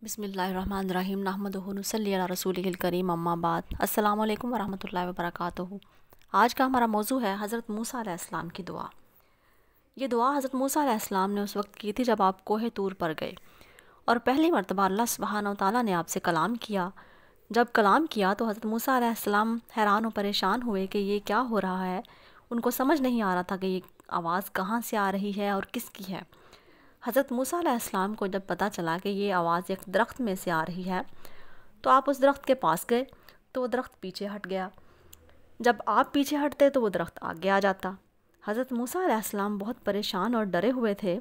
بسم اللہ الرحمن الرحیم نحمدہ و نصلی علی رسولہ الکریم اما بعد السلام علیکم ورحمۃ اللہ وبرکاتہ۔ آج کا ہمارا موضوع ہے حضرت موسیٰ علیہ السلام کی دعا۔ یہ دعا حضرت موسیٰ علیہ السلام نے اس وقت کی تھی جب آپ کوہ طور پر گئے اور پہلی مرتبہ اللہ سبحانہ و تعالیٰ نے آپ سے کلام کیا۔ جب کلام کیا تو حضرت موسیٰ علیہ السلام حیران و پریشان ہوئے کہ یہ کیا ہو رہا ہے۔ ان کو سمجھ نہیں آ رہا تھا کہ یہ آواز کہاں سے آ رہی ہے اور کس کی ہے۔ حضرت موسیٰ علیہ السلام کو جب پتہ چلا کہ یہ آواز ایک درخت میں سے آ رہی ہے تو آپ اس درخت کے پاس گئے تو وہ درخت پیچھے ہٹ گیا۔ جب آپ پیچھے ہٹتے تو وہ درخت آگے آ جاتا۔ حضرت موسیٰ علیہ السلام بہت پریشان اور ڈرے ہوئے تھے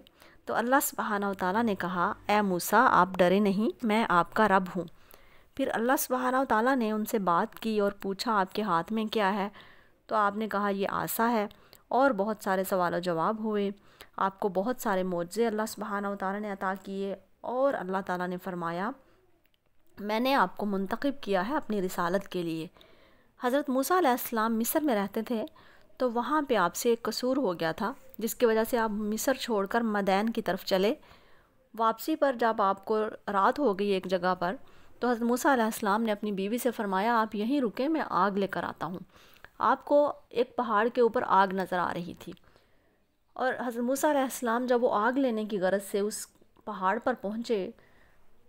تو اللہ سبحانہ و تعالیٰ نے کہا، اے موسیٰ آپ ڈرے نہیں، میں آپ کا رب ہوں۔ پھر اللہ سبحانہ و تعالیٰ نے ان سے بات کی اور پوچھا آپ کے ہاتھ میں کیا ہے، تو آپ نے کہا یہ عصا ہے، اور بہت سارے سوال و جواب ہوئے۔ آپ کو بہت سارے معجزے اللہ سبحانہ و تعالیٰ نے عطا کیے اور اللہ تعالیٰ نے فرمایا میں نے آپ کو منتخب کیا ہے اپنی رسالت کے لیے۔ حضرت موسیٰ علیہ السلام مصر میں رہتے تھے تو وہاں پہ آپ سے ایک قصور ہو گیا تھا جس کی وجہ سے آپ مصر چھوڑ کر مدین کی طرف چلے۔ واپسی پر جب آپ کو رات ہو گئی ایک جگہ پر تو حضرت موسیٰ علیہ السلام نے اپنی بیوی سے فرمایا آپ یہیں رکیں، میں آگ لے کر آتا ہوں۔ آپ کو ایک پہاڑ کے اوپر آگ نظر آ رہی تھی اور حضرت موسیٰ علیہ السلام جب وہ آگ لینے کی غرض سے اس پہاڑ پر پہنچے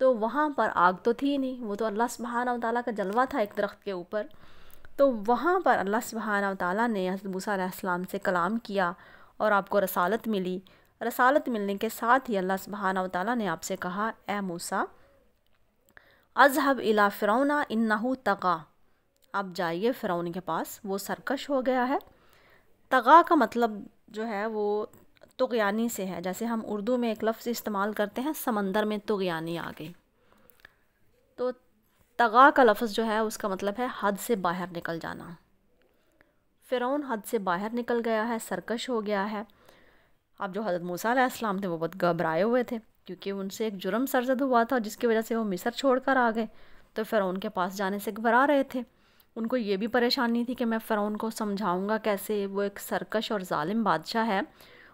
تو وہاں پر آگ تو تھی نہیں، وہ تو اللہ سبحانہ و تعالیٰ کا جلوہ تھا ایک درخت کے اوپر۔ تو وہاں پر اللہ سبحانہ و تعالیٰ نے حضرت موسیٰ علیہ السلام سے کلام کیا اور آپ کو رسالت ملی۔ رسالت ملنے کے ساتھ ہی اللہ سبحانہ و تعالیٰ نے آپ سے کہا، اے موسیٰ اذهب الی فرعون انہ طغی، آپ جائیے فرعون کے پاس، وہ سرکش ہو گیا ہے۔ طغا کا مطلب جو ہے وہ طغیانی سے ہے، جیسے ہم اردو میں ایک لفظ استعمال کرتے ہیں سمندر میں طغیانی آ گئی، تو طغا کا لفظ جو ہے اس کا مطلب ہے حد سے باہر نکل جانا۔ فرعون حد سے باہر نکل گیا ہے، سرکش ہو گیا ہے۔ اب جو حضرت موسیٰ علیہ السلام تھے وہ بہت گھبرائے ہوئے تھے کیونکہ ان سے ایک جرم سرزد ہوا تھا جس کی وجہ سے وہ مصر چھوڑ کر آ گئے، تو فرعون کے پاس جانے سے گھبرا رہے تھے۔ ان کو یہ بھی پریشانی تھی کہ میں فرعون کو سمجھاؤں گا کیسے، وہ ایک سرکش اور ظالم بادشاہ ہے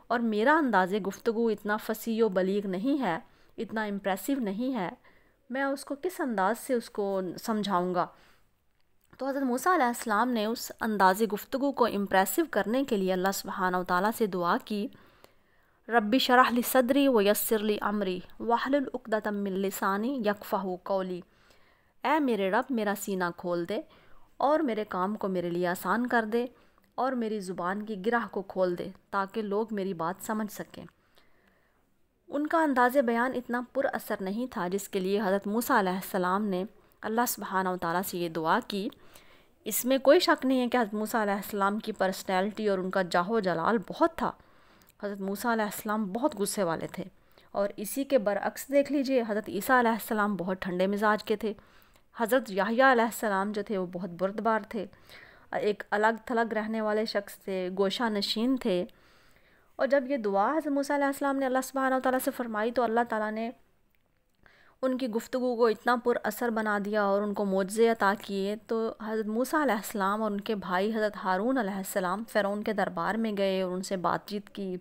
اور میرا انداز گفتگو اتنا فصیح و بلیغ نہیں ہے، اتنا امپریسو نہیں ہے، میں اس کو کس انداز سے اس کو سمجھاؤں گا۔ تو حضرت موسیٰ علیہ السلام نے اس انداز گفتگو کو امپریسو کرنے کے لیے اللہ سبحانہ و تعالیٰ سے دعا کی، ربی شرح لی صدری ویسر لی امری واحلل عقدۃ من لسانی یفقہوا قولی، اے میرے رب میرا سینہ کھول دے اور میرے کام کو میرے لیے آسان کر دے اور میری زبان کی گرہ کو کھول دے تاکہ لوگ میری بات سمجھ سکیں۔ ان کا انداز بیان اتنا پر اثر نہیں تھا جس کے لیے حضرت موسیٰ علیہ السلام نے اللہ سبحانہ و تعالیٰ سے یہ دعا کی۔ اس میں کوئی شک نہیں ہے کہ حضرت موسیٰ علیہ السلام کی پرسنالٹی اور ان کا جاہ و جلال بہت تھا۔ حضرت موسیٰ علیہ السلام بہت غصے والے تھے اور اسی کے برعکس دیکھ لیجئے حضرت عیسیٰ علیہ السلام بہت ٹھنڈے مزاج کے تھے۔ حضرت یحییٰ علیہ السلام جو تھے وہ بہت بردبار تھے، ایک الگ تھلگ رہنے والے شخص تھے، گوشہ نشین تھے۔ اور جب یہ دعا حضرت موسیٰ علیہ السلام نے اللہ سبحانہ و تعالیٰ سے فرمائی تو اللہ تعالیٰ نے ان کی گفتگو کو اتنا پر اثر بنا دیا اور ان کو معجزے عطا کیے۔ تو حضرت موسیٰ علیہ السلام اور ان کے بھائی حضرت ہارون علیہ السلام فرعون کے دربار میں گئے اور ان سے بات چیت کی،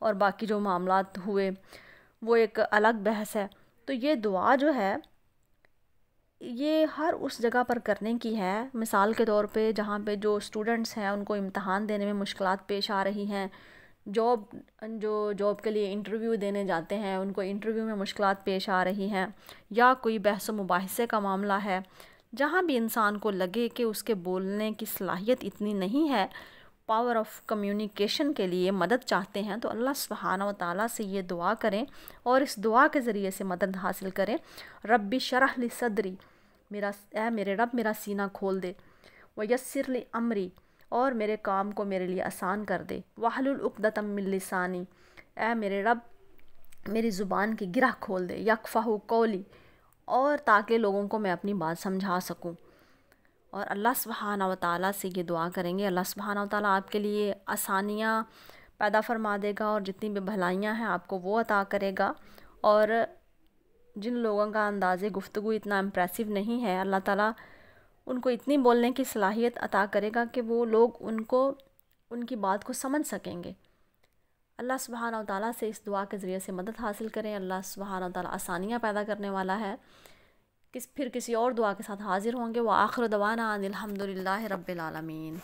اور باقی جو معاملات ہوئے وہ ایک الگ بحث ہے۔ تو یہ دعا جو ہے یہ ہر اس جگہ پر کرنے کی ہے، مثال کے طور پہ جہاں پہ جو اسٹوڈنٹس ہیں ان کو امتحان دینے میں مشکلات پیش آ رہی ہیں، جاب کے لیے انٹرویو دینے جاتے ہیں ان کو انٹرویو میں مشکلات پیش آ رہی ہیں، یا کوئی بحث و مباحثے کا معاملہ ہے، جہاں بھی انسان کو لگے کہ اس کے بولنے کی صلاحیت اتنی نہیں ہے، پاور آف کمیونیکیشن کے لیے مدد چاہتے ہیں، تو اللہ سبحانہ و تعالیٰ سے یہ دعا کریں اور اس دعا کے ذریعے سے مدد حاصل کریں، ربی شرح لی صدری، اے میرے رب میرا سینہ کھول دے، ویسر لی امری، اور میرے کام کو میرے لیے آسان کر دے، واحلل عقدۃ من لسانی، اے میرے رب میری زبان کی گرہ کھول دے، یفقہوا قولی، اور تاکہ لوگوں کو میں اپنی بات سمجھا سکوں۔ اور اللہ سبحانہ و تعالیٰ سے یہ دعا کریں گے، اللہ سبحانہ و تعالیٰ آپ کے لیے آسانیاں پیدا فرما دے گا اور جتنی بھی بھلائیاں ہیں آپ کو وہ عطا کرے گا۔ اور جن لوگوں کا انداز گفتگو اتنا امپریسو نہیں ہے، اللہ تعالیٰ ان کو اتنی بولنے کی صلاحیت عطا کرے گا کہ وہ لوگ ان کی بات کو سمجھ سکیں گے۔ اللہ سبحانہ و تعالیٰ سے اس دعا کے ذریعے سے مدد حاصل کریں۔ اللہ سبحانہ و تعالیٰ آسانیاں پیدا کرنے والا ہے۔ پھر کسی اور دعا کے ساتھ حاضر ہوں گے۔ وآخر دعوانا ان الحمد للہ رب العالمین۔